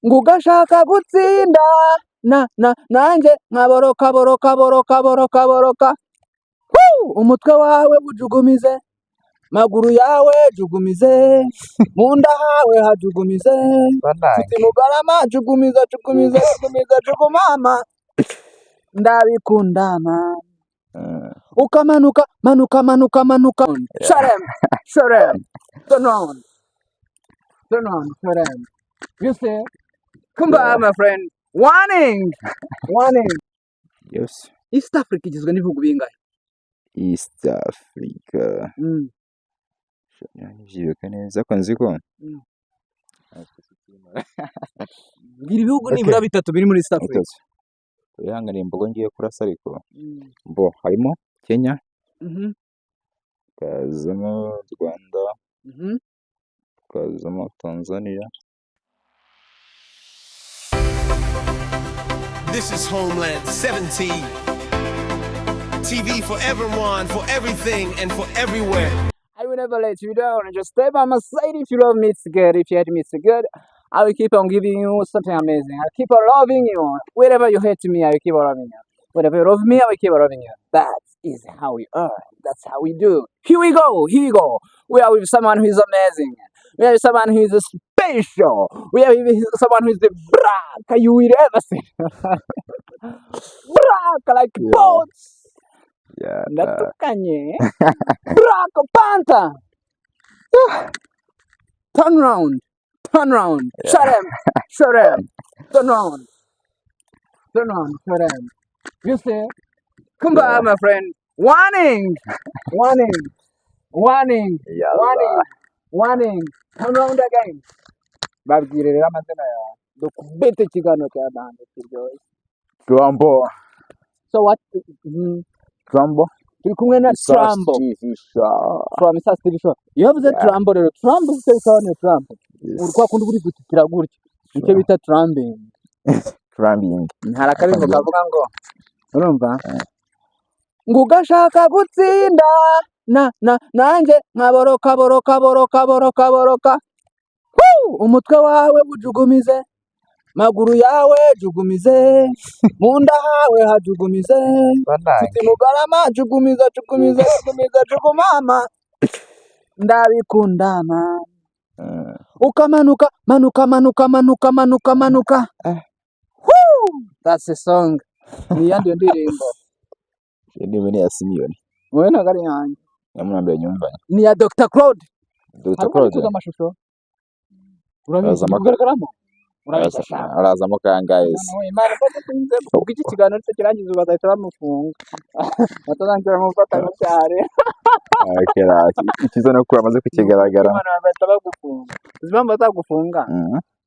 ngugashaka gutsinda nanjye nkaboroka boroka umutwe wawe ujugumize, maguru yawe jugumize, munda hawe hajugumize, mfite mugarama jugumiza jugumama, ndabikundama ukamanuka manuka Sharem turn on Sharem, you see, come back my friend. Warning. Yes. East Africa igizwe n'ibihugu bingahe? East Africa. Nivyibuka neza ko nzi ko. Biri ibihugu nibura bitatu biri muri East Africa. Ihangane imbogo ngiye kurasa ariko. Bo harimo Kenya. Kazamo Rwanda. Kazamo Tanzania. This is Homeland 17. TV for everyone, for everything, and for everywhere. I will never let you down. Just stay by my side. If you love me, it's good. If you hate me, it's good. I will keep on giving you something amazing. I'll keep on loving you. Wherever you hate me, I will keep on loving you. Wherever you love me, I will keep on loving you. That is how we are. That's how we do. Here we go. We are with someone who is amazing. We are with someone who is special. We are with someone who is the braka you will ever see. Braka like boats. Yeah. Natukanye. Braka panther. Turn round. Yeah. Sharem. Turn round. Sharem. You see? Come back, my friend. Warning. Turn round again. Babwire rero amazina yawe. Dukubete ikiganiro cya Dande kiryoshye. Trumbo. So what? Trumbo. Turi kumwe na Trumbo. From South TV Show. Yavuze Trumbo rero. Trumbo se cyane Trumbo. Urwa kundi buri gutitira gutya. Nicyo bita trumbing. Harakarimbo kavuga ngo urumva? Ngugashaka gutsinda nanjye nkaboroka umutwe wawe ujugumize, maguru yawe jugumize, munda hawe hajugumize, mfite mugarama jugumiza jugumama, ndabikundama ukamanuka manuka. That's a song. Ni yandi ndirimbo. Ni ya Simiyoni. Wewe na gari yanjye. Yamwambia nyumba. Ni ya Dr. Claude. Dr. Claude. Amashusho. Urabizi kugaragaramo. Arazamo kangahe? Imana bamutinze kuko iki kiganiro cyo kirangiza bazahita bamufunga. Batazangira mu fatanya cyane. Akera ikizo no kura amaze kukigaragara. Imana bahita bagufunga. Uzibamba bazagufunga.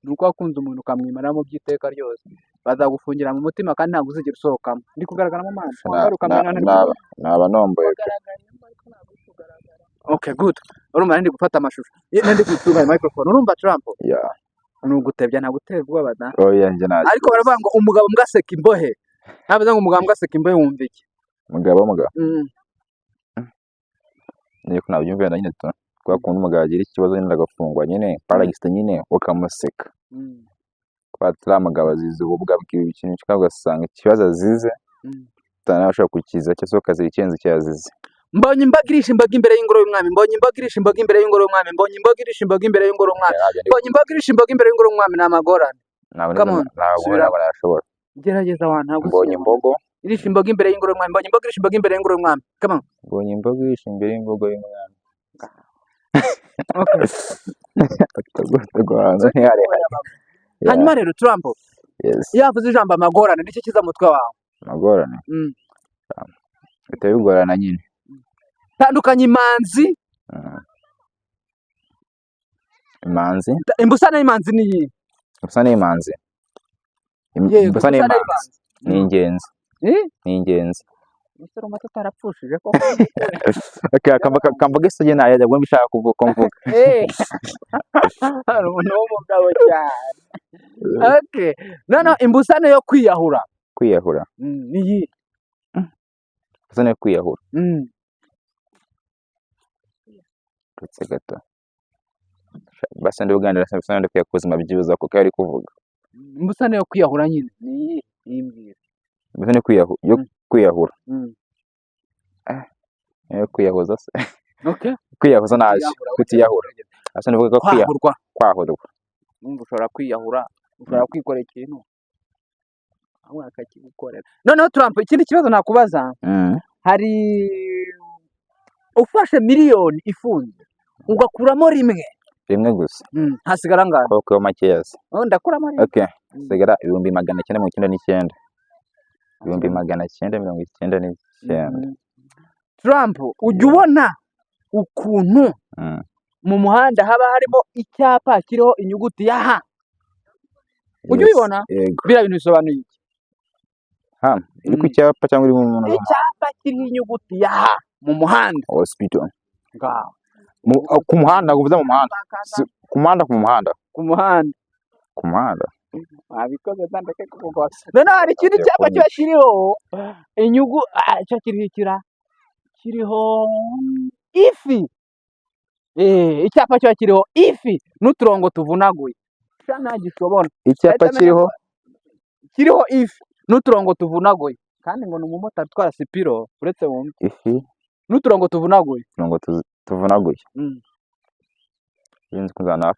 Nuko akunze umuntu kamwimara mu byiteka ryose. Bazagufungira mu mutima kandi ntabwo uzigera usohokamo. Ndi kugaragara mu maso. Naba nomboye. Okay, good. Urumva ndi gufata amashusho. Ndi gutunga microphone. Urumva Trump? Yeah. Nugutebya ntaguterwa bada. Oya nje naje. Ariko baravuga ngo umugabo mbwaseka imbohe. Habaza ngo umugabo mbwaseka imbohe wumva iki? Umugabo. Niyo kuna byumva nyine to. Kwa kundi umugabo agira ikibazo nyine agafungwa nyine paragiste nyine ukamuseka. Kwa tramagabo azize ububwa bw'ibikintu ugasanga ikibazo azize. Tanashaka kukiza cyo kazira icenzi cyazize. Mbonye imbagirisha imbaga imbere y'ingoro y'umwami. Mbonye imbagirisha imbaga imbere y'ingoro y'umwami n'amagorane. Ntabwo nashobora. Gerageza abantu ntabwo. Mbonye imbogo. Irisha imbaga imbere y'ingoro y'umwami. Mbonye imbagirisha imbaga imbere y'ingoro y'umwami. Come on. Mbonye imbagirisha imbere y'ingoro y'umwami. Okay. Hanyuma rero Trump. Yes. Yavuze ijambo amagorane nicyo kiza mutwe wawe. Amagorane. Biteye bigorana nyine. Tandukanye imanzi. Imanzi. Imbusane y'imanzi ni iyi. Imbusane y'imanzi. Imbusane y'imanzi. Ni ingenzi. Ni ingenzi. Misoro mato tarapfushije ko. Okay, kamba gisoje na yajya ngo mbishaka kuvuga mvuga. Hari umuntu w'umugabo cyane. Okay. No, imbusane yo kwiyahura. Ni iyi. Imbusane yo kwiyahura. Gato. Basa ndi Uganda ndasanga ndi kuyakuzima byibuza kuko ari kuvuga. imbusane yo kwiyahura nyine ni imbwira. imbusane yo kwiyahura yo kwiyahuza se Okay. kwiyahuza naje kutiyahura asa nivuga ko kwahurwa ushobora kwiyahura ushobora kwikorera ikintu aho akakigukorera. Noneho Trump, ikindi kibazo nakubaza, hari ufashe miliyoni ifunze ugakuramo rimwe gusa hasigara ngana ko makeya se ndakuramo rimwe. Okay, sigara 1999 1999. Trump, ujya ubona ukuntu mu muhanda haba harimo icyapa kiriho inyuguti ya H? Ujya ubibona? Bira bintu bisobanuye iki? Iri ku cyapa cyangwa iri mu muntu? Icyapa kiriho inyuguti ya H mu muhanda. Hospital. Ku muhanda, kuvuza mu muhanda. Ku muhanda. Abikoze ndandake kuko. None hari ikindi cyapa kiba kiriho cyo kiriho ifi. Icyapa kiba kiriho ifi n'uturongo tuvunaguye. Cyana gishobora. Icyapa kiriho ifi n'uturongo tuvunaguye. Kandi ngo n'umumotari twara sipiro uretse wumve. Ifi n'uturongo tuvunaguye. Tuvunaguye. Yinzi kuzana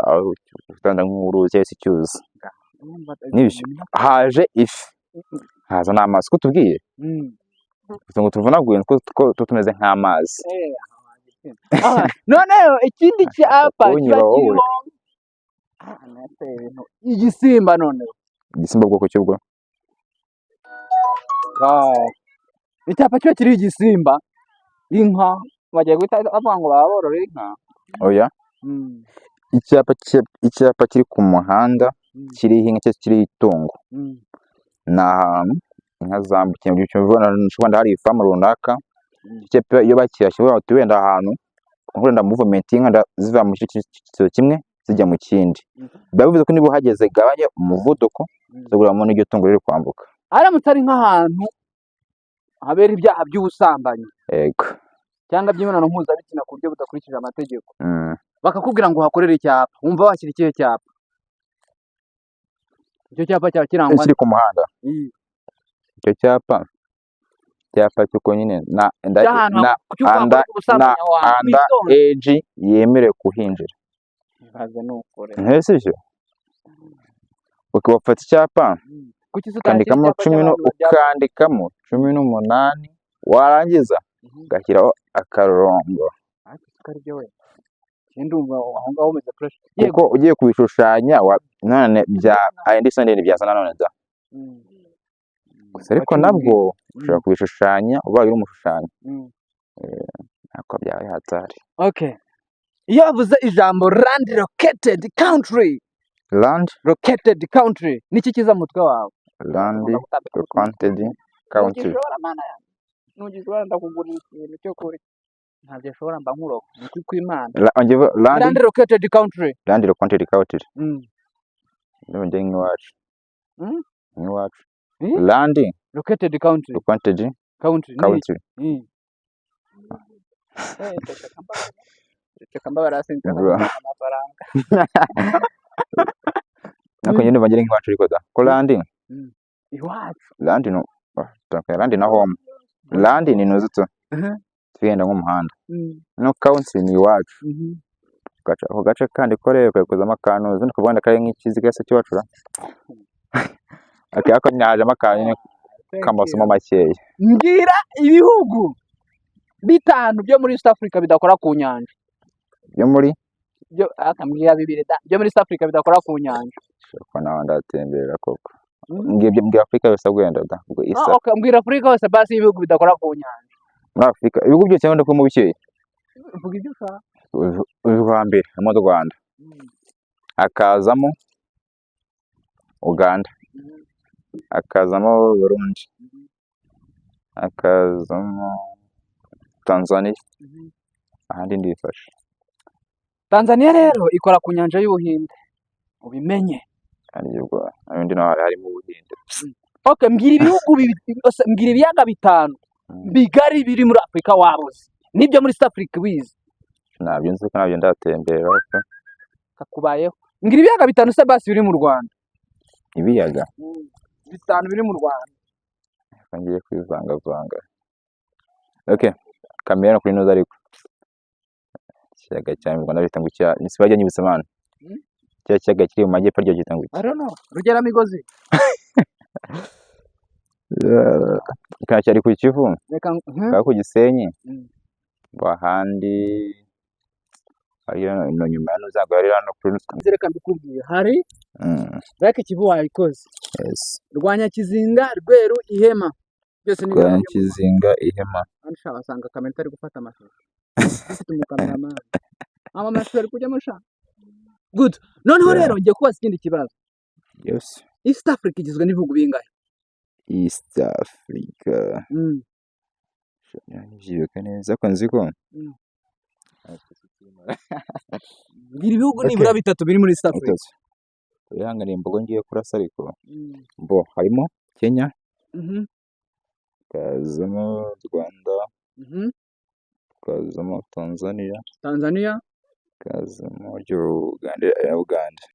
aho utanda nk'uruzi cyese cyuzi. Nibyo. Haje ifi. Haza n'amazi ko tubwiye. Ngo tuvunaguye ko tumeze nk'amazi. None ikindi cyapa kiriho igisimba. None igisimba bwoko cy'ubwo icyapa kiba kiriho igisimba, inka bagiye guhita avuga ngo baba borora inka. Oya, icyapa kiri ku muhanda kiriho inka cyangwa kiriho itungo, ni ahantu inka zambukiye mu gihe cy'ubona hari ifamu runaka. Iyo bakiyashyira wenda ahantu wenda movement y'inka ziva mu cyiciro kimwe zijya mu kindi, biba bivuze ko niba uhageze gabanya umuvuduko ziguramo n'iryo tungo riri kwambuka. Aramutse ari nk'ahantu habera ibyaha by'ubusambanyi cyangwa by'imibonano mpuzabitsina ku buryo budakurikije amategeko, bakakubwira ngo uhakorere icyapa, wumva washyira ikihe cyapa? Icyo cyapa cyaba kirangwa kiri ku muhanda. Icyo cyapa cy'uko nyine anda age yemerewe kuhinjira. Sibyo? Ukabafata icyapa ukandikamo 18 warangiza ugashyiraho akarongo. Kuko ugiye kubishushanya none byazana none da. Gusa ariko nabwo ushobora kubishushanya ubaye uri umushushanyi. Nako byawe hatari. Okay. Iyo bavuze ijambo land located country. Land located country. Niki kiza mutwe wawe? Land located country. Nugishobora ndakugurira ikintu cyo kuri. Ntabyo ashobora mba nkuroka. Niki kw'Imana. Land located country. Land located country. None nk'iwacu. Nk'iwacu. Land located country. Located country. Nako nyine bagire nk'iwacu ariko da. Ko land iwacu. Land no land na home. Land ni nuzuto. Tugenda nk'umuhanda. No country ni iwacu. Gace kandi koreye kwekozamo akantu zino kubanda kare nk'ikiziga se cy'wacura. Akako nyaje amakanye kamasomo makeya. Ngira ibihugu bitanu byo muri East Africa bidakora ku nyanja. Byo muri akambwira bibiri da. Byo muri East Africa bidakora ku nyanja. Shoko nawe ndatembera koko. Mbwira Afrika yose agwenda da. Okay, mbwira Afrika yose basi ibihugu bidakora ku nyanja. Muri Afrika ibihugu byose cyangwa ndako mu bikeye. Vuga ibyo ushaka. Urwambere mu Rwanda. Akazamo Uganda. Akazamo Burundi. Akazamo Tanzania. Ahandi ndifashe. Tanzania rero ikora ku nyanja y'Ubuhinde. Ubimenye. Aribwo abindi no hari mu Buhinde. Okay, mbwira ibihugu mbwira ibiyaga bitanu bigari biri muri Afrika wabuze. Nibyo muri East Africa wize. Nabyo nzi ko nabyo ndatembera. Kakubayeho. Ngira ibiyaga bitanu se basi biri mu Rwanda. ibiyaga bitanu biri mu Rwanda. ngiye kwivangavanga. Okay, kamera kuri noza ariko ikiyaga cya mu Rwanda bita ngo cya nisibajya nyibutsa mana cya kiyaga kiri mu majyepfo ryo gita ngo I don't know. Rugeramigozi. cyari ku Kivu Reka ka ku Gisenyi bahandi ayo no nyuma n'uzaga ari hano kuri reka mbikubwiye hari Rake Kivu wayikoze. yes Rwanya Kizinga, Rweru, Ihema. Byose ni Rwanya Kizinga, Ihema. Ansha basanga kamera ari gufata amashusho. Ufite umukameraman. Amashusho ari kujya musha. Good. Noneho rero ngiye kubaza ikindi kibazo. Yes. East Africa igizwe n'ibihugu bingahe? East Africa. Nivyibuka neza ko nzi ko. Biri bihugu nibura bitatu biri muri East Africa. Ihangane mbogo ngiye kurasa ariko. Bo harimo Kenya. Kazamo Rwanda. Kazamo Tanzania. Tanzania. Kazamo Uganda.